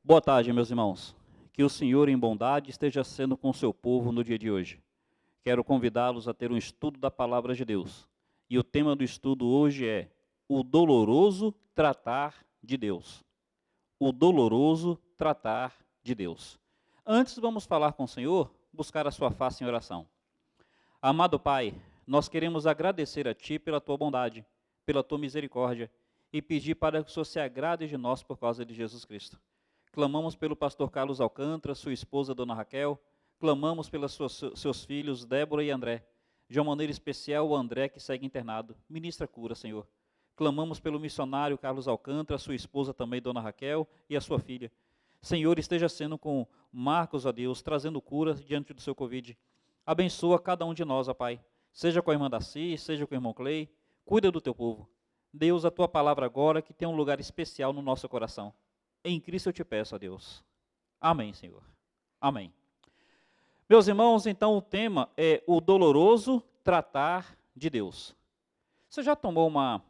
Boa tarde, meus irmãos. Que o Senhor, em bondade, esteja sendo com o seu povo no dia de hoje. Quero convidá-los a ter um estudo da Palavra de Deus. E o tema do estudo hoje é o doloroso tratar de Deus. O doloroso tratar de Deus. Antes, vamos falar com o Senhor, buscar a sua face em oração. Amado Pai, nós queremos agradecer a Ti pela Tua bondade, pela Tua misericórdia e pedir para que o Senhor se agrade de nós por causa de Jesus Cristo. Clamamos pelo pastor Carlos Alcântara, sua esposa, Dona Raquel. Clamamos pelos seus filhos, Débora e André. De uma maneira especial, o André, que segue internado. Ministra cura, Senhor. Clamamos pelo missionário Carlos Alcântara, sua esposa também, Dona Raquel, e a sua filha. Senhor, esteja sendo com Marcos, ó Deus, trazendo cura diante do seu Covid. Abençoa cada um de nós, ó Pai. Seja com a irmã Daci, seja com o irmão Clay. Cuida do teu povo. Deus, a tua palavra agora, que tem um lugar especial no nosso coração. Em Cristo eu te peço, ó Deus. Amém, Senhor. Amém. Meus irmãos, então o tema é o doloroso tratar de Deus. Você já tomou uma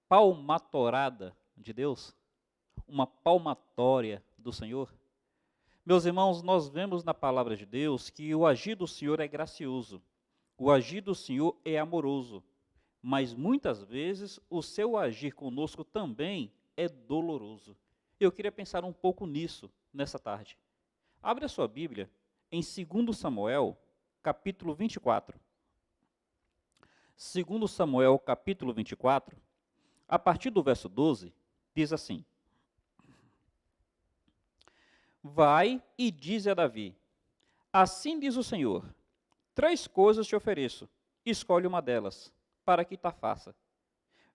palmatorada de Deus? Uma palmatória do Senhor? Meus irmãos, nós vemos na palavra de Deus que o agir do Senhor é gracioso. O agir do Senhor é amoroso. Mas muitas vezes o seu agir conosco também é doloroso. Eu queria pensar um pouco nisso, nessa tarde. Abre a sua Bíblia em 2 Samuel, capítulo 24. 2 Samuel, capítulo 24, a partir do verso 12, diz assim: Vai e dize a Davi, assim diz o Senhor, 3 coisas te ofereço, escolhe uma delas, para que ta faça.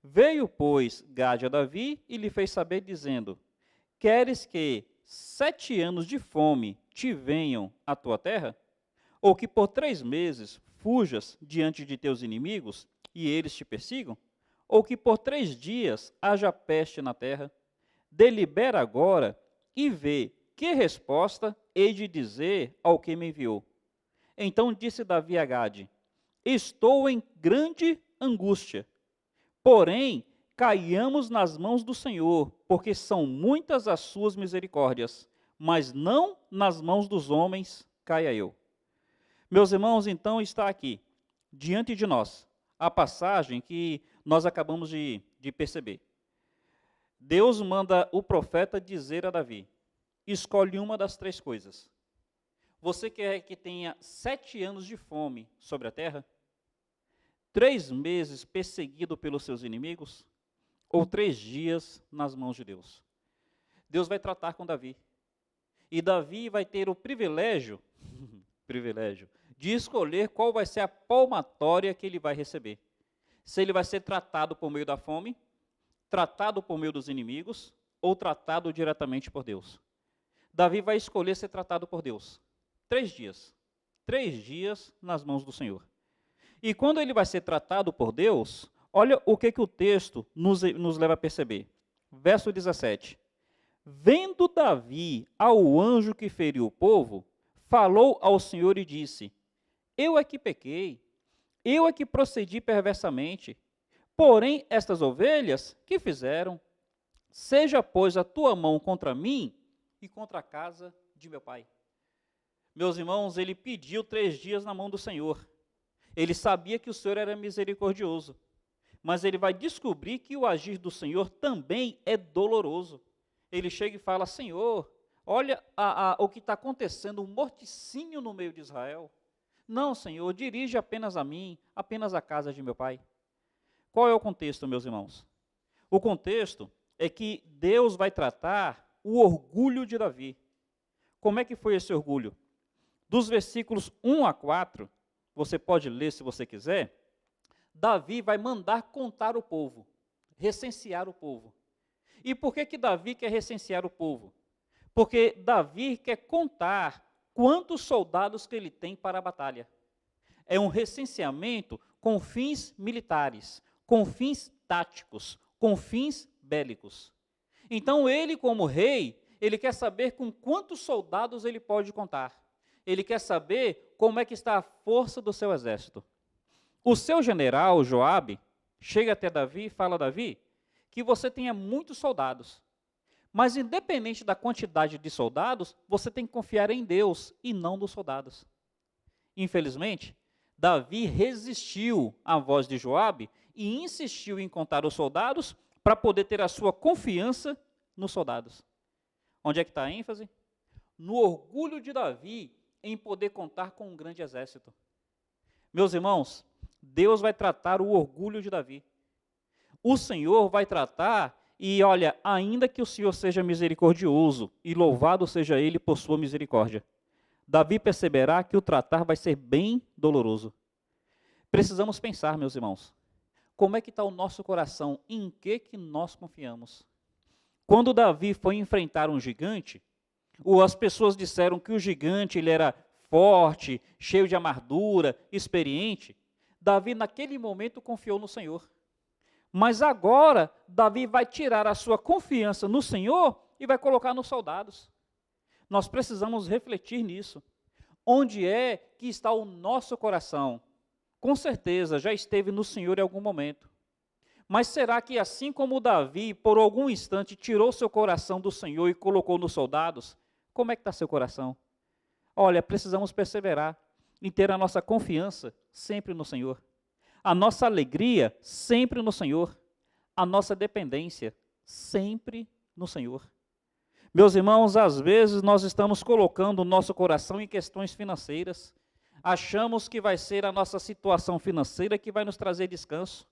Veio, pois, Gade a Davi e lhe fez saber, dizendo, Queres que 7 anos de fome te venham à tua terra? Ou que por 3 meses fujas diante de teus inimigos e eles te persigam? Ou que por 3 dias haja peste na terra? Delibera agora e vê que resposta hei de dizer ao que me enviou. Então disse Davi a Gade, Estou em grande angústia, porém caiamos nas mãos do Senhor, porque são muitas as suas misericórdias, mas não nas mãos dos homens caia eu. Meus irmãos, então está aqui, diante de nós, a passagem que nós acabamos de perceber. Deus manda o profeta dizer a Davi, escolhe uma das 3 coisas. Você quer que tenha 7 anos de fome sobre a terra? 3 meses perseguido pelos seus inimigos? Ou 3 dias nas mãos de Deus? Deus vai tratar com Davi. E Davi vai ter o privilégio de escolher qual vai ser a palmatória que ele vai receber. Se ele vai ser tratado por meio da fome, tratado por meio dos inimigos, ou tratado diretamente por Deus. Davi vai escolher ser tratado por Deus. 3 dias. 3 dias nas mãos do Senhor. E quando ele vai ser tratado por Deus, olha o que o texto nos leva a perceber. Verso 17. Vendo Davi ao anjo que feriu o povo, falou ao Senhor e disse, Eu é que pequei, eu é que procedi perversamente, porém estas ovelhas, que fizeram? Seja, pois, a tua mão contra mim e contra a casa de meu pai. Meus irmãos, ele pediu 3 dias na mão do Senhor. Ele sabia que o Senhor era misericordioso. Mas ele vai descobrir que o agir do Senhor também é doloroso. Ele chega e fala, Senhor, olha o que está acontecendo, um morticínio no meio de Israel. Não, Senhor, dirige apenas a mim, apenas a casa de meu pai. Qual é o contexto, meus irmãos? O contexto é que Deus vai tratar o orgulho de Davi. Como é que foi esse orgulho? Dos versículos 1 a 4, você pode ler se você quiser, Davi vai mandar contar o povo, recensear o povo. E por que Davi quer recensear o povo? Porque Davi quer contar quantos soldados que ele tem para a batalha. É um recenseamento com fins militares, com fins táticos, com fins bélicos. Então ele, como rei, ele quer saber com quantos soldados ele pode contar. Ele quer saber como é que está a força do seu exército. O seu general, Joabe, chega até Davi e fala, Davi, que você tenha muitos soldados, Mas independente da quantidade de soldados, você tem que confiar em Deus e não nos soldados. Infelizmente, Davi resistiu à voz de Joabe e insistiu em contar os soldados para poder ter a sua confiança nos soldados. Onde é que está a ênfase? No orgulho de Davi em poder contar com um grande exército. Meus irmãos, Deus vai tratar o orgulho de Davi. O Senhor vai tratar, e olha, ainda que o Senhor seja misericordioso, e louvado seja Ele por sua misericórdia, Davi perceberá que o tratar vai ser bem doloroso. Precisamos pensar, meus irmãos, como é que está o nosso coração, em que nós confiamos? Quando Davi foi enfrentar um gigante, ou as pessoas disseram que o gigante ele era forte, cheio de amargura, experiente, Davi naquele momento confiou no Senhor. Mas agora, Davi vai tirar a sua confiança no Senhor e vai colocar nos soldados. Nós precisamos refletir nisso. Onde é que está o nosso coração? Com certeza, já esteve no Senhor em algum momento. Mas será que assim como Davi, por algum instante, tirou seu coração do Senhor e colocou nos soldados, como é que está seu coração? Olha, precisamos perseverar em ter a nossa confiança sempre no Senhor. A nossa alegria sempre no Senhor. A nossa dependência sempre no Senhor. Meus irmãos, às vezes nós estamos colocando o nosso coração em questões financeiras. Achamos que vai ser a nossa situação financeira que vai nos trazer descanso,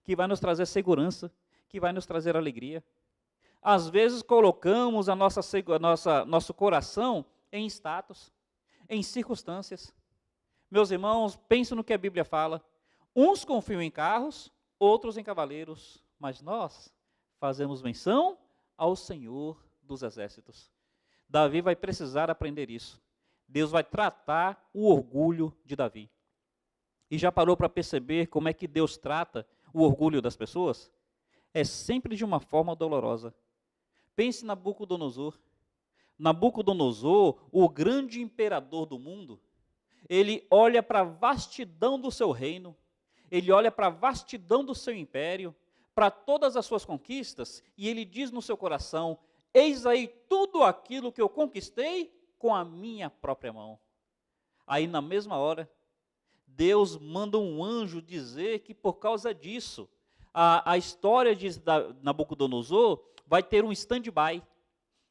que vai nos trazer segurança, que vai nos trazer alegria. Às vezes colocamos nosso coração em status, em circunstâncias. Meus irmãos, pensem no que a Bíblia fala. Uns confiam em carros, outros em cavaleiros, mas nós fazemos menção ao Senhor dos exércitos. Davi vai precisar aprender isso. Deus vai tratar o orgulho de Davi. E já parou para perceber como é que Deus trata o orgulho das pessoas? É sempre de uma forma dolorosa. Pense em Nabucodonosor. Nabucodonosor, o grande imperador do mundo, ele olha para a vastidão do seu reino, ele olha para a vastidão do seu império, para todas as suas conquistas, e ele diz no seu coração: eis aí tudo aquilo que eu conquistei com a minha própria mão. Aí na mesma hora, Deus manda um anjo dizer que por causa disso, a história de Nabucodonosor vai ter um stand-by.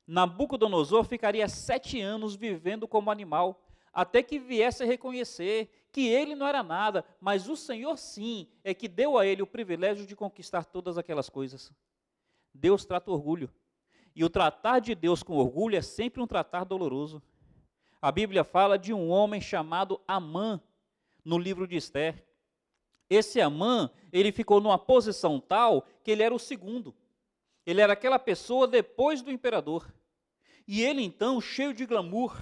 Nabucodonosor ficaria 7 anos vivendo como animal, até que viesse a reconhecer que ele não era nada, mas o Senhor sim, é que deu a ele o privilégio de conquistar todas aquelas coisas. Deus trata o orgulho. E o tratar de Deus com orgulho é sempre um tratar doloroso. A Bíblia fala de um homem chamado Amã, no livro de Esther. Esse Amã, ele ficou numa posição tal que ele era o segundo. Ele era aquela pessoa depois do imperador. E ele então, cheio de glamour,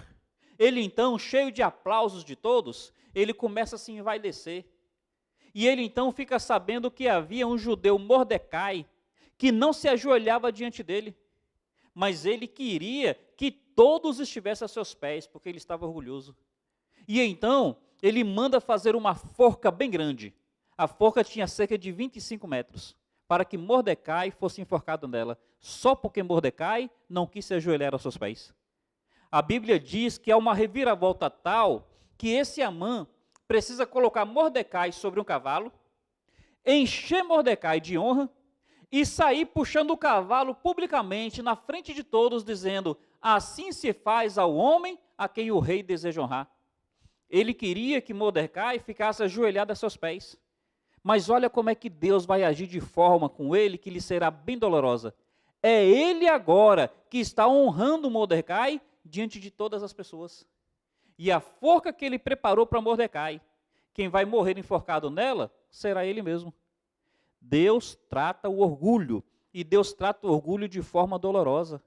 ele então, cheio de aplausos de todos, ele começa a se envaidecer. E ele então fica sabendo que havia um judeu, Mordecai, que não se ajoelhava diante dele, mas ele queria que todos estivessem a seus pés, porque ele estava orgulhoso. E então, ele manda fazer uma forca bem grande. A forca tinha cerca de 25 metros, para que Mordecai fosse enforcado nela, só porque Mordecai não quis se ajoelhar aos seus pés. A Bíblia diz que há uma reviravolta tal que esse Amã precisa colocar Mordecai sobre um cavalo, encher Mordecai de honra e sair puxando o cavalo publicamente na frente de todos, dizendo: assim se faz ao homem a quem o rei deseja honrar. Ele queria que Mordecai ficasse ajoelhado a seus pés. Mas olha como é que Deus vai agir de forma com ele que lhe será bem dolorosa. É ele agora que está honrando Mordecai diante de todas as pessoas. E a forca que ele preparou para Mordecai, quem vai morrer enforcado nela, será ele mesmo. Deus trata o orgulho, e Deus trata o orgulho de forma dolorosa.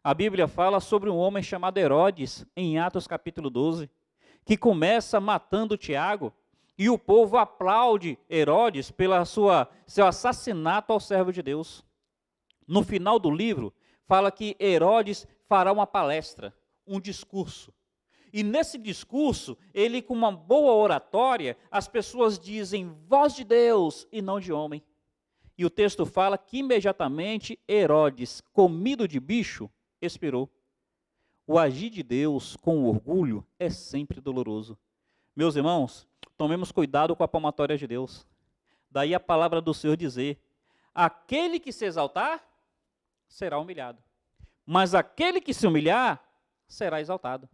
A Bíblia fala sobre um homem chamado Herodes, em Atos capítulo 12, que começa matando Tiago, e o povo aplaude Herodes pela seu assassinato ao servo de Deus. No final do livro, fala que Herodes fará uma palestra, um discurso. E nesse discurso, ele com uma boa oratória, as pessoas dizem voz de Deus e não de homem. E o texto fala que imediatamente Herodes, comido de bicho, expirou. O agir de Deus com o orgulho é sempre doloroso. Meus irmãos, tomemos cuidado com a palmatória de Deus. Daí a palavra do Senhor dizer: aquele que se exaltar, será humilhado. Mas aquele que se humilhar, será exaltado.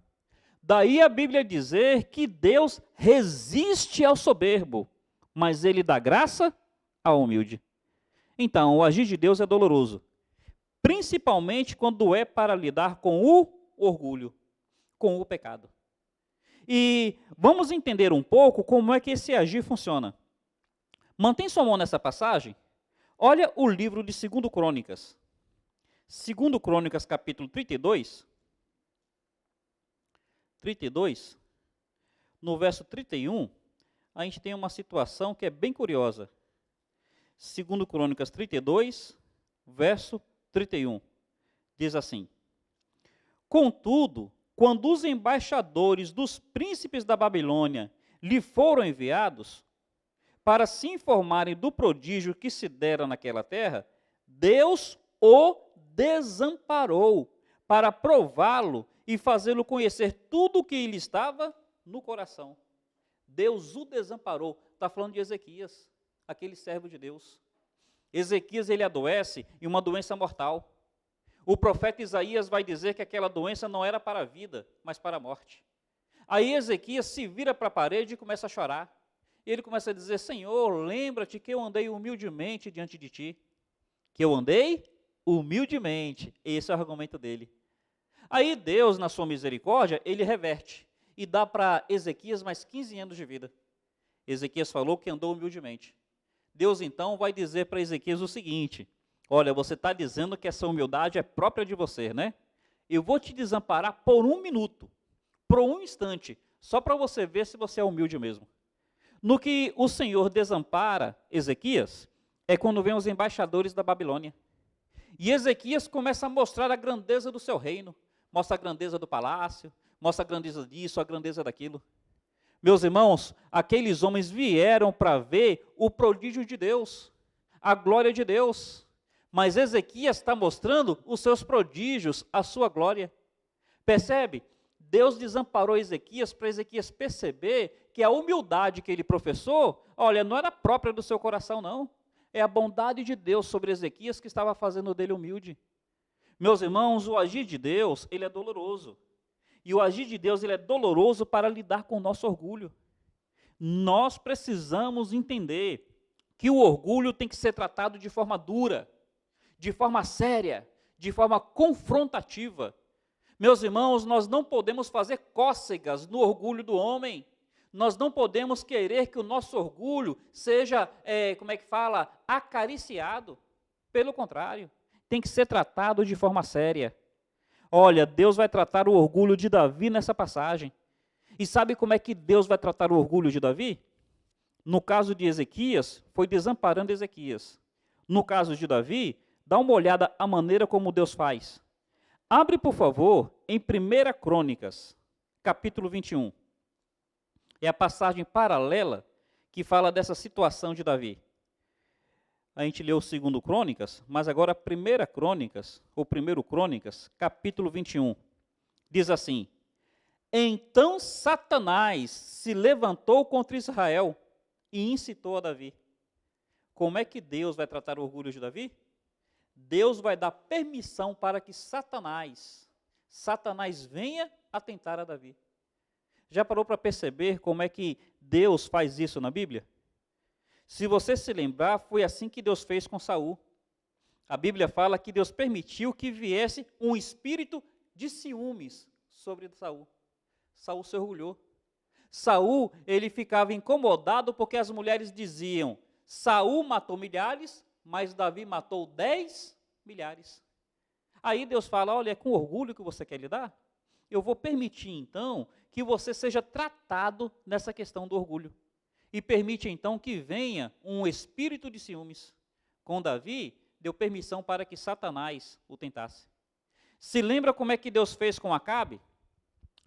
Daí a Bíblia dizer que Deus resiste ao soberbo, mas ele dá graça ao humilde. Então, o agir de Deus é doloroso, principalmente quando é para lidar com o orgulho, com o pecado. E vamos entender um pouco como é que esse agir funciona. Mantém sua mão nessa passagem. Olha o livro de 2 Crônicas. 2 Crônicas, capítulo 32. 32, no verso 31, a gente tem uma situação que é bem curiosa. 2 Crônicas 32, verso 31, diz assim: contudo, quando os embaixadores dos príncipes da Babilônia lhe foram enviados para se informarem do prodígio que se dera naquela terra, Deus o desamparou para prová-lo e fazê-lo conhecer tudo o que lhe estava no coração. Deus o desamparou. Está falando de Ezequias, aquele servo de Deus. Ezequias, ele adoece em uma doença mortal. O profeta Isaías vai dizer que aquela doença não era para a vida, mas para a morte. Aí Ezequias se vira para a parede e começa a chorar. E ele começa a dizer: Senhor, lembra-te que eu andei humildemente diante de ti. Que eu andei humildemente. Esse é o argumento dele. Aí Deus, na sua misericórdia, ele reverte e dá para Ezequias mais 15 anos de vida. Ezequias falou que andou humildemente. Deus então vai dizer para Ezequias o seguinte: olha, você está dizendo que essa humildade é própria de você, né? Eu vou te desamparar por 1 minuto, por 1 instante, só para você ver se você é humilde mesmo. No que o Senhor desampara Ezequias, é quando vem os embaixadores da Babilônia. E Ezequias começa a mostrar a grandeza do seu reino, mostra a grandeza do palácio, mostra a grandeza disso, a grandeza daquilo. Meus irmãos, aqueles homens vieram para ver o prodígio de Deus, a glória de Deus. Mas Ezequias está mostrando os seus prodígios, a sua glória. Percebe? Deus desamparou Ezequias para Ezequias perceber que a humildade que ele professou, olha, não era própria do seu coração, não. É a bondade de Deus sobre Ezequias que estava fazendo dele humilde. Meus irmãos, o agir de Deus, ele é doloroso. E o agir de Deus, ele é doloroso para lidar com o nosso orgulho. Nós precisamos entender que o orgulho tem que ser tratado de forma dura, de forma séria, de forma confrontativa. Meus irmãos, nós não podemos fazer cócegas no orgulho do homem. Nós não podemos querer que o nosso orgulho seja, acariciado. Pelo contrário, tem que ser tratado de forma séria. Olha, Deus vai tratar o orgulho de Davi nessa passagem. E sabe como é que Deus vai tratar o orgulho de Davi? No caso de Ezequias, foi desamparando Ezequias. No caso de Davi, dá uma olhada à maneira como Deus faz. Abre, por favor, em 1 Crônicas, capítulo 21. É a passagem paralela que fala dessa situação de Davi. A gente leu 2 Crônicas, mas agora 1 Crônicas, ou 1 Crônicas, capítulo 21. Diz assim: então Satanás se levantou contra Israel e incitou a Davi. Como é que Deus vai tratar o orgulho de Davi? Deus vai dar permissão para que Satanás venha atentar a Davi. Já parou para perceber como é que Deus faz isso na Bíblia? Se você se lembrar, foi assim que Deus fez com Saul. A Bíblia fala que Deus permitiu que viesse um espírito de ciúmes sobre Saul. Saul se orgulhou. Saul, ele ficava incomodado porque as mulheres diziam: Saul matou milhares, mas Davi matou 10 milhares. Aí Deus fala: olha, é com orgulho que você quer lidar? Eu vou permitir então que você seja tratado nessa questão do orgulho. E permite então que venha um espírito de ciúmes. Com Davi, deu permissão para que Satanás o tentasse. Se lembra como é que Deus fez com Acabe?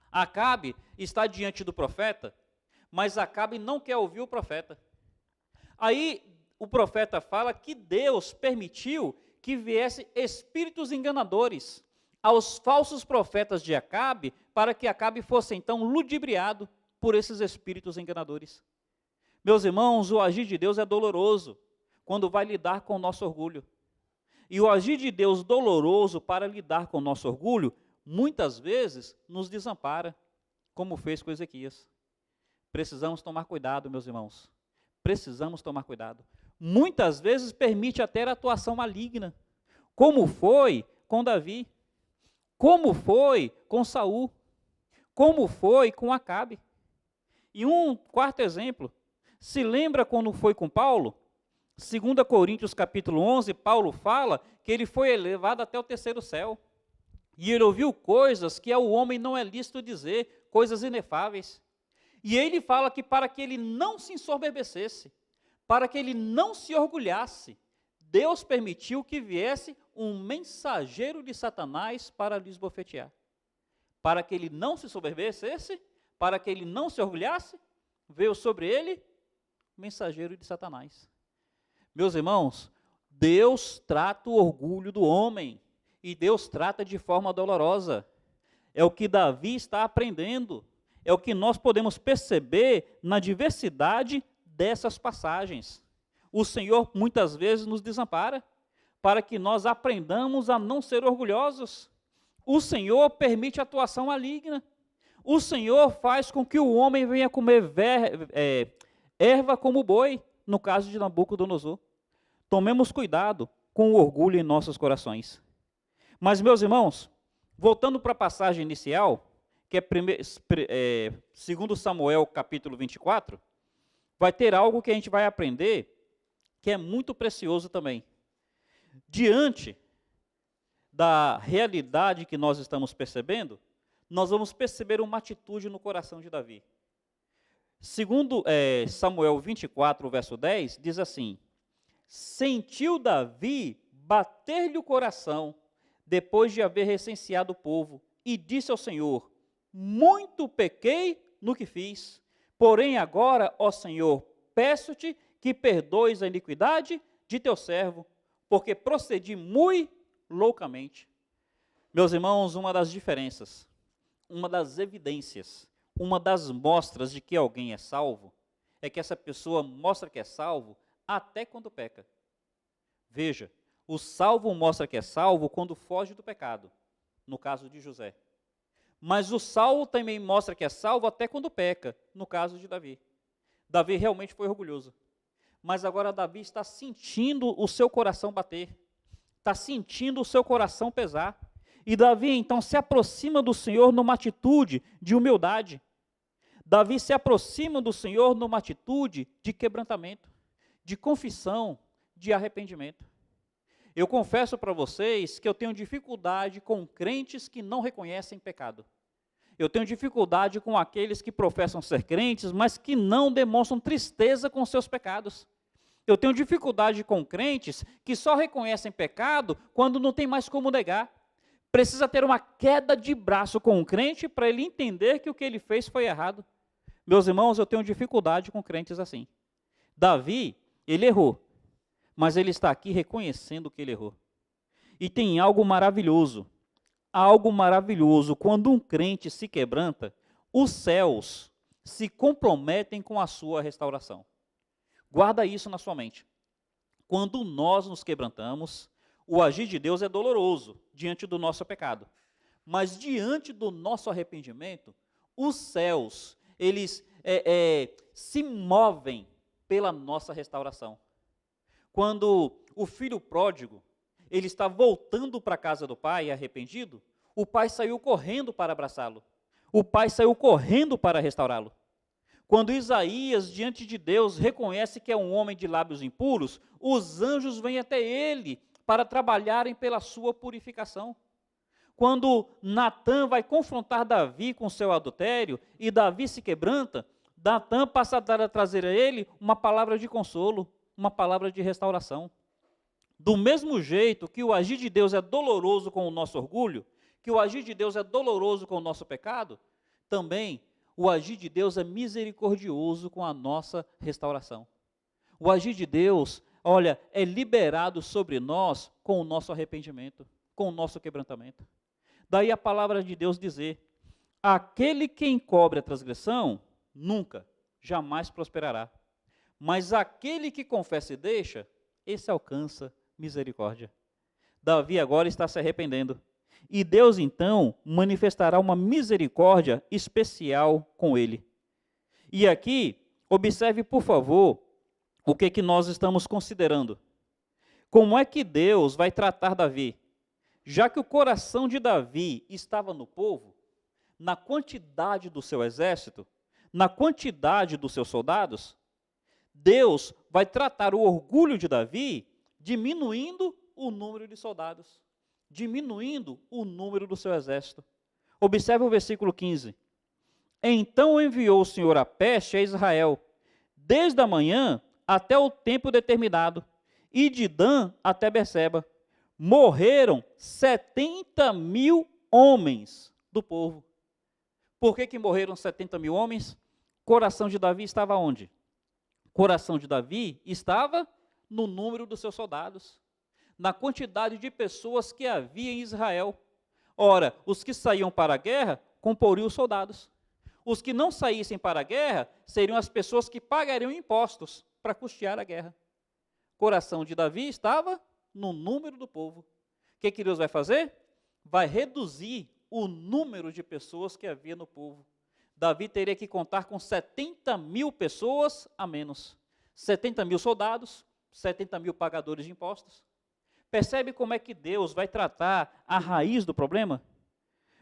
Acabe está diante do profeta, mas Acabe não quer ouvir o profeta. Aí o profeta fala que Deus permitiu que viessem espíritos enganadores aos falsos profetas de Acabe, para que Acabe fosse então ludibriado por esses espíritos enganadores. Meus irmãos, o agir de Deus é doloroso quando vai lidar com o nosso orgulho. E o agir de Deus doloroso para lidar com o nosso orgulho, muitas vezes nos desampara, como fez com Ezequias. Precisamos tomar cuidado, meus irmãos. Precisamos tomar cuidado. Muitas vezes permite até a atuação maligna, como foi com Davi, como foi com Saul, como foi com Acabe. E um quarto exemplo, se lembra quando foi com Paulo? 2 Coríntios capítulo 11, Paulo fala que ele foi elevado até o terceiro céu. E ele ouviu coisas que ao homem não é lícito dizer, coisas inefáveis. E ele fala que para que ele não se ensoberbecesse, para que ele não se orgulhasse, Deus permitiu que viesse um mensageiro de Satanás para lhe esbofetear. Para que ele não se ensoberbecesse, para que ele não se orgulhasse, veio sobre ele o mensageiro de Satanás. Meus irmãos, Deus trata o orgulho do homem, e Deus trata de forma dolorosa. É o que Davi está aprendendo, é o que nós podemos perceber na diversidade dessas passagens. O Senhor muitas vezes nos desampara, para que nós aprendamos a não ser orgulhosos. O Senhor permite atuação maligna. O Senhor faz com que o homem venha comer erva como boi, no caso de Nabucodonosor. Tomemos cuidado com o orgulho em nossos corações. Mas, meus irmãos, voltando para a passagem inicial, que é 2 Samuel capítulo 24, vai ter algo que a gente vai aprender, que é muito precioso também. Diante da realidade que nós estamos percebendo, nós vamos perceber uma atitude no coração de Davi. Segundo Samuel 24, verso 10, diz assim: sentiu Davi bater-lhe o coração, depois de haver recenseado o povo, e disse ao Senhor: muito pequei no que fiz, porém agora, ó Senhor, peço-te que perdoes a iniquidade de teu servo, porque procedi muito loucamente. Meus irmãos, uma das diferenças, uma das evidências, uma das mostras de que alguém é salvo, é que essa pessoa mostra que é salvo até quando peca. Veja, o salvo mostra que é salvo quando foge do pecado, no caso de José. Mas o salvo também mostra que é salvo até quando peca, no caso de Davi. Davi realmente foi orgulhoso. Mas agora Davi está sentindo o seu coração bater, está sentindo o seu coração pesar. E Davi então se aproxima do Senhor numa atitude de humildade. Davi se aproxima do Senhor numa atitude de quebrantamento, de confissão, de arrependimento. Eu confesso para vocês que eu tenho dificuldade com crentes que não reconhecem pecado. Eu tenho dificuldade com aqueles que professam ser crentes, mas que não demonstram tristeza com seus pecados. Eu tenho dificuldade com crentes que só reconhecem pecado quando não tem mais como negar. Precisa ter uma queda de braço com o crente para ele entender que o que ele fez foi errado. Meus irmãos, eu tenho dificuldade com crentes assim. Davi, ele errou, mas ele está aqui reconhecendo que ele errou. E tem algo maravilhoso quando um crente se quebranta, os céus se comprometem com a sua restauração. Guarda isso na sua mente. Quando nós nos quebrantamos, o agir de Deus é doloroso diante do nosso pecado. Mas diante do nosso arrependimento, os céus, eles se movem pela nossa restauração. Quando o filho pródigo, ele está voltando para a casa do pai arrependido, o pai saiu correndo para abraçá-lo. O pai saiu correndo para restaurá-lo. Quando Isaías, diante de Deus, reconhece que é um homem de lábios impuros, os anjos vêm até ele para trabalharem pela sua purificação. Quando Natã vai confrontar Davi com seu adultério e Davi se quebranta, Natã passa a trazer a ele uma palavra de consolo, uma palavra de restauração. Do mesmo jeito que o agir de Deus é doloroso com o nosso orgulho, que o agir de Deus é doloroso com o nosso pecado, também o agir de Deus é misericordioso com a nossa restauração. O agir de Deus, olha, é liberado sobre nós com o nosso arrependimento, com o nosso quebrantamento. Daí a palavra de Deus dizer: aquele que encobre a transgressão, nunca, jamais prosperará. Mas aquele que confessa e deixa, esse alcança misericórdia. Davi agora está se arrependendo. E Deus então manifestará uma misericórdia especial com ele. E aqui, observe por favor, o que nós estamos considerando. Como é que Deus vai tratar Davi? Já que o coração de Davi estava no povo, na quantidade do seu exército, na quantidade dos seus soldados, Deus vai tratar o orgulho de Davi diminuindo o número de soldados, diminuindo o número do seu exército. Observe o versículo 15. Então enviou o Senhor a peste a Israel, desde a manhã até o tempo determinado, e de Dan até Berseba. Morreram 70.000 homens do povo. Por que morreram 70.000 homens? Coração de Davi estava onde? Coração de Davi estava no número dos seus soldados, na quantidade de pessoas que havia em Israel. Ora, os que saíam para a guerra comporiam os soldados. Os que não saíssem para a guerra seriam as pessoas que pagariam impostos para custear a guerra. Coração de Davi estava no número do povo. O que Deus vai fazer? Vai reduzir o número de pessoas que havia no povo. Davi teria que contar com 70.000 pessoas a menos. 70.000 soldados, 70.000 pagadores de impostos. Percebe como é que Deus vai tratar a raiz do problema?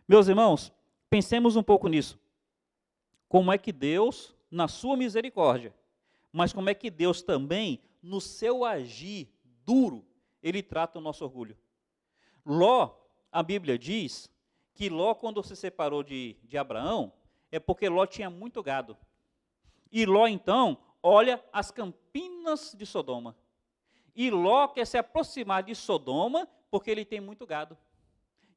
Meus irmãos, pensemos um pouco nisso. Como é que Deus, na sua misericórdia, mas como é que Deus também, no seu agir duro, ele trata o nosso orgulho. Ló, a Bíblia diz que Ló, quando se separou de Abraão, é porque Ló tinha muito gado. E Ló, então, olha as campinas de Sodoma. E Ló quer se aproximar de Sodoma porque ele tem muito gado.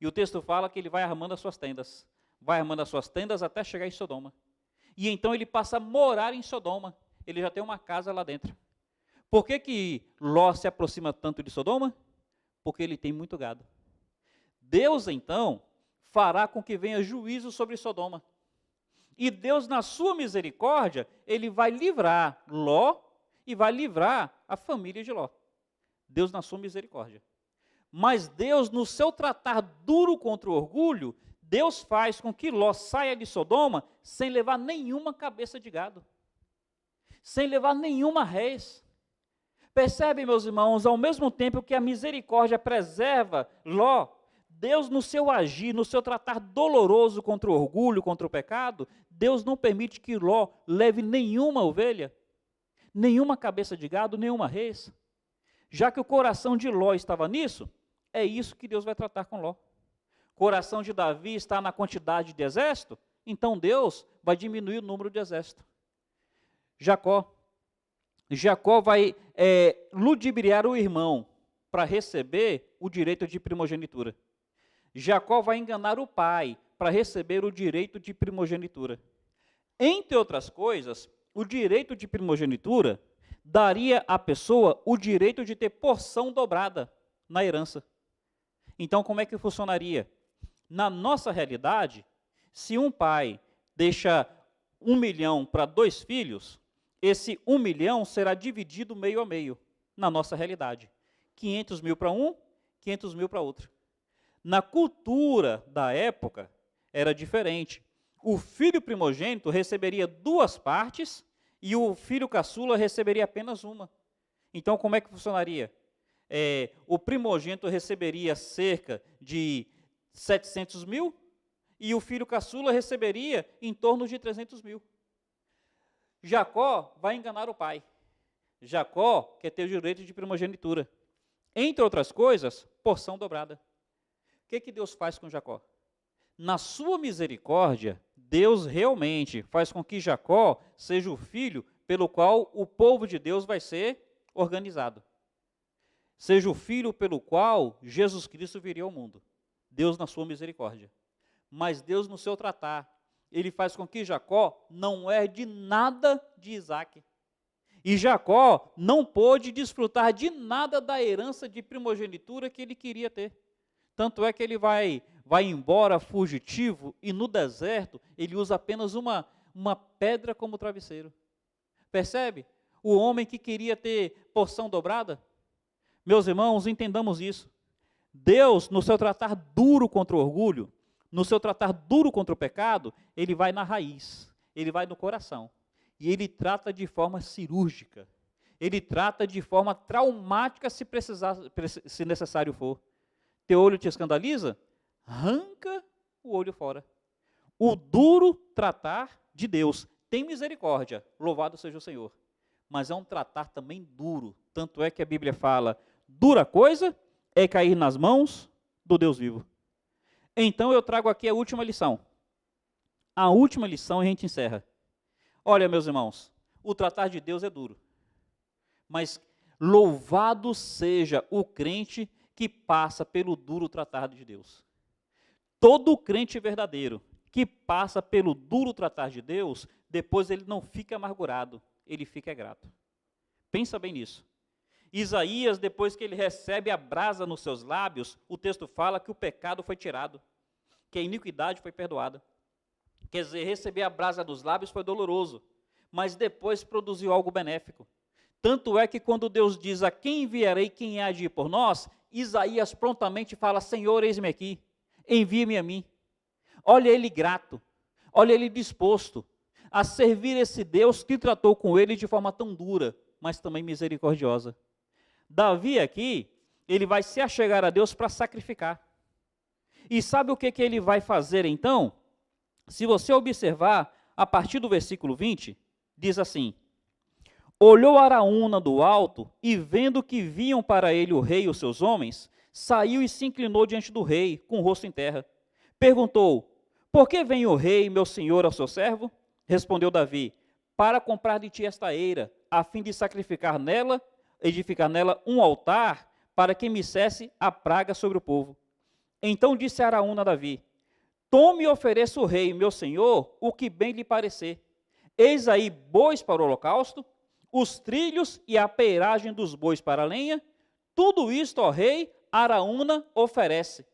E o texto fala que ele vai armando as suas tendas. Vai armando as suas tendas até chegar em Sodoma. E então ele passa a morar em Sodoma. Ele já tem uma casa lá dentro. Por que Ló se aproxima tanto de Sodoma? Porque ele tem muito gado. Deus, então, fará com que venha juízo sobre Sodoma. E Deus, na sua misericórdia, ele vai livrar Ló e vai livrar a família de Ló. Deus na sua misericórdia. Mas Deus, no seu tratar duro contra o orgulho, Deus faz com que Ló saia de Sodoma sem levar nenhuma cabeça de gado. Sem levar nenhuma res. Percebem, meus irmãos, ao mesmo tempo que a misericórdia preserva Ló, Deus no seu agir, no seu tratar doloroso contra o orgulho, contra o pecado, Deus não permite que Ló leve nenhuma ovelha, nenhuma cabeça de gado, nenhuma res. Já que o coração de Ló estava nisso, é isso que Deus vai tratar com Ló. O coração de Davi está na quantidade de exército, então Deus vai diminuir o número de exército. Jacó vai ludibriar o irmão para receber o direito de primogenitura. Jacó vai enganar o pai para receber o direito de primogenitura. Entre outras coisas, o direito de primogenitura daria à pessoa o direito de ter porção dobrada na herança. Então, como é que funcionaria? Na nossa realidade, se um pai deixa 1 milhão para 2 filhos, esse 1 milhão será dividido meio a meio, na nossa realidade. 500 mil para um, 500 mil para outro. Na cultura da época, era diferente. O filho primogênito receberia 2 partes e o filho caçula receberia apenas uma. Então, como é que funcionaria? O primogênito receberia cerca de 700 mil e o filho caçula receberia em torno de 300 mil. Jacó vai enganar o pai. Jacó quer ter o direito de primogenitura. Entre outras coisas, porção dobrada. O que Deus faz com Jacó? Na sua misericórdia, Deus realmente faz com que Jacó seja o filho pelo qual o povo de Deus vai ser organizado. Seja o filho pelo qual Jesus Cristo viria ao mundo. Deus na sua misericórdia. Mas Deus no seu tratar, ele faz com que Jacó não herde nada de Isaac. E Jacó não pôde desfrutar de nada da herança de primogenitura que ele queria ter. Tanto é que ele vai embora fugitivo e no deserto ele usa apenas uma pedra como travesseiro. Percebe? O homem que queria ter porção dobrada. Meus irmãos, entendamos isso. Deus, no seu tratar duro contra o orgulho, no seu tratar duro contra o pecado, ele vai na raiz, ele vai no coração. E ele trata de forma cirúrgica. Ele trata de forma traumática se necessário for. Teu olho te escandaliza? Arranca o olho fora. O duro tratar de Deus. Tem misericórdia, louvado seja o Senhor. Mas é um tratar também duro. Tanto é que a Bíblia fala, dura coisa é cair nas mãos do Deus vivo. Então eu trago aqui a última lição. A última lição e a gente encerra. Olha, meus irmãos, o tratar de Deus é duro. Mas louvado seja o crente que passa pelo duro tratar de Deus. Todo crente verdadeiro que passa pelo duro tratar de Deus, depois ele não fica amargurado, ele fica grato. Pensa bem nisso. Isaías, depois que ele recebe a brasa nos seus lábios, o texto fala que o pecado foi tirado, que a iniquidade foi perdoada. Quer dizer, receber a brasa dos lábios foi doloroso, mas depois produziu algo benéfico. Tanto é que quando Deus diz, a quem enviarei, quem há de ir por nós, Isaías prontamente fala, Senhor, eis-me aqui, envia-me a mim. Olha ele grato, olha ele disposto a servir esse Deus que tratou com ele de forma tão dura, mas também misericordiosa. Davi aqui, ele vai se achegar a Deus para sacrificar. E sabe o que ele vai fazer então? Se você observar, a partir do versículo 20, diz assim, olhou Araúna do alto, e vendo que vinham para ele o rei e os seus homens, saiu e se inclinou diante do rei, com o rosto em terra. Perguntou, por que vem o rei, meu senhor, ao seu servo? Respondeu Davi, para comprar de ti esta eira, a fim de sacrificar nela, edificar nela um altar, para que me cesse a praga sobre o povo. Então disse Araúna a Davi, tome e ofereça o rei, meu senhor, o que bem lhe parecer. Eis aí bois para o holocausto, os trilhos e a peiragem dos bois para a lenha, tudo isto, ó rei, Araúna oferece.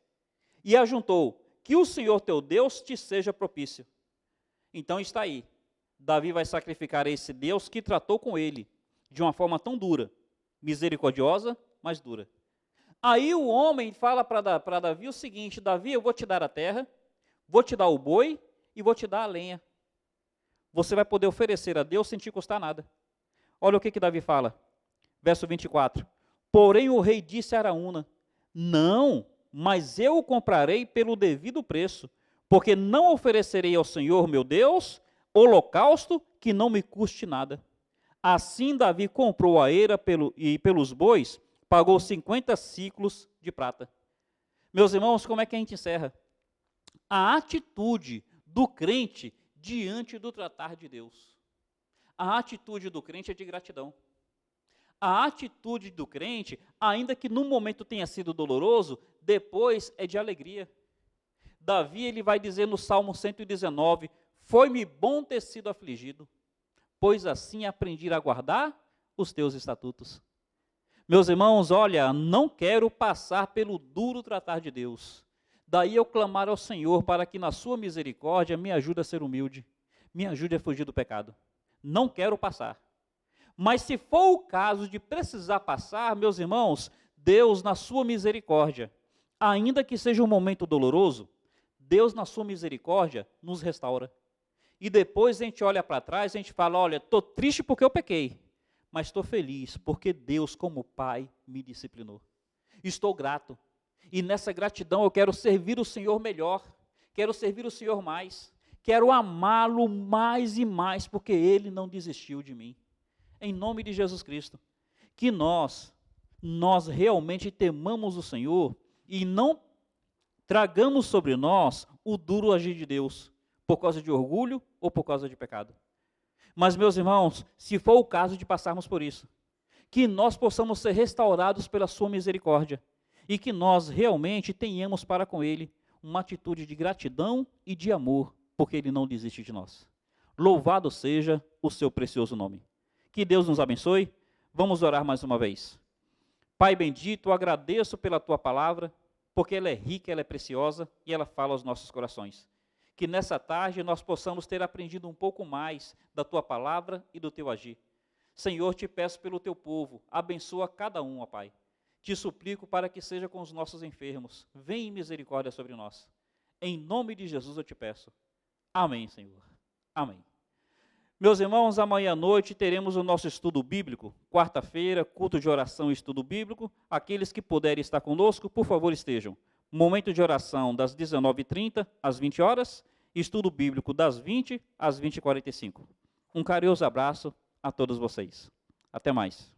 E ajuntou, que o Senhor teu Deus te seja propício. Então está aí, Davi vai sacrificar a esse Deus que tratou com ele de uma forma tão dura, misericordiosa, mas dura. Aí o homem fala para Davi o seguinte, Davi, eu vou te dar a terra, vou te dar o boi e vou te dar a lenha. Você vai poder oferecer a Deus sem te custar nada. Olha o que Davi fala, verso 24. Porém o rei disse a Araúna, não, mas eu o comprarei pelo devido preço, porque não oferecerei ao Senhor meu Deus holocausto que não me custe nada. Assim Davi comprou a eira e pelos bois pagou 50 siclos de prata. Meus irmãos, como é que a gente encerra? A atitude do crente diante do tratar de Deus. A atitude do crente é de gratidão. A atitude do crente, ainda que no momento tenha sido doloroso, depois é de alegria. Davi, ele vai dizer no Salmo 119, foi-me bom ter sido afligido, pois assim aprendi a guardar os teus estatutos. Meus irmãos, olha, não quero passar pelo duro tratar de Deus. Daí eu clamar ao Senhor para que na sua misericórdia me ajude a ser humilde, me ajude a fugir do pecado. Não quero passar. Mas se for o caso de precisar passar, meus irmãos, Deus na sua misericórdia, ainda que seja um momento doloroso, Deus na sua misericórdia nos restaura. E depois a gente olha para trás e a gente fala, olha, estou triste porque eu pequei, mas estou feliz porque Deus como Pai me disciplinou. Estou grato. E nessa gratidão eu quero servir o Senhor melhor, quero servir o Senhor mais, quero amá-lo mais e mais, porque Ele não desistiu de mim. Em nome de Jesus Cristo, que nós realmente temamos o Senhor e não tragamos sobre nós o duro agir de Deus, por causa de orgulho ou por causa de pecado. Mas, meus irmãos, se for o caso de passarmos por isso, que nós possamos ser restaurados pela sua misericórdia e que nós realmente tenhamos para com Ele uma atitude de gratidão e de amor, porque Ele não desiste de nós. Louvado seja o seu precioso nome. Que Deus nos abençoe. Vamos orar mais uma vez. Pai bendito, eu agradeço pela tua palavra, porque ela é rica, ela é preciosa e ela fala aos nossos corações. Que nessa tarde nós possamos ter aprendido um pouco mais da tua palavra e do teu agir. Senhor, te peço pelo teu povo, abençoa cada um, ó Pai. Te suplico para que seja com os nossos enfermos. Vem em misericórdia sobre nós. Em nome de Jesus eu te peço. Amém, Senhor. Amém. Meus irmãos, amanhã à noite teremos o nosso estudo bíblico. Quarta-feira, culto de oração e estudo bíblico. Aqueles que puderem estar conosco, por favor, estejam. Momento de oração das 19h30 às 20 horas. Estudo bíblico das 20 às 20h45. Um carinhoso abraço a todos vocês. Até mais.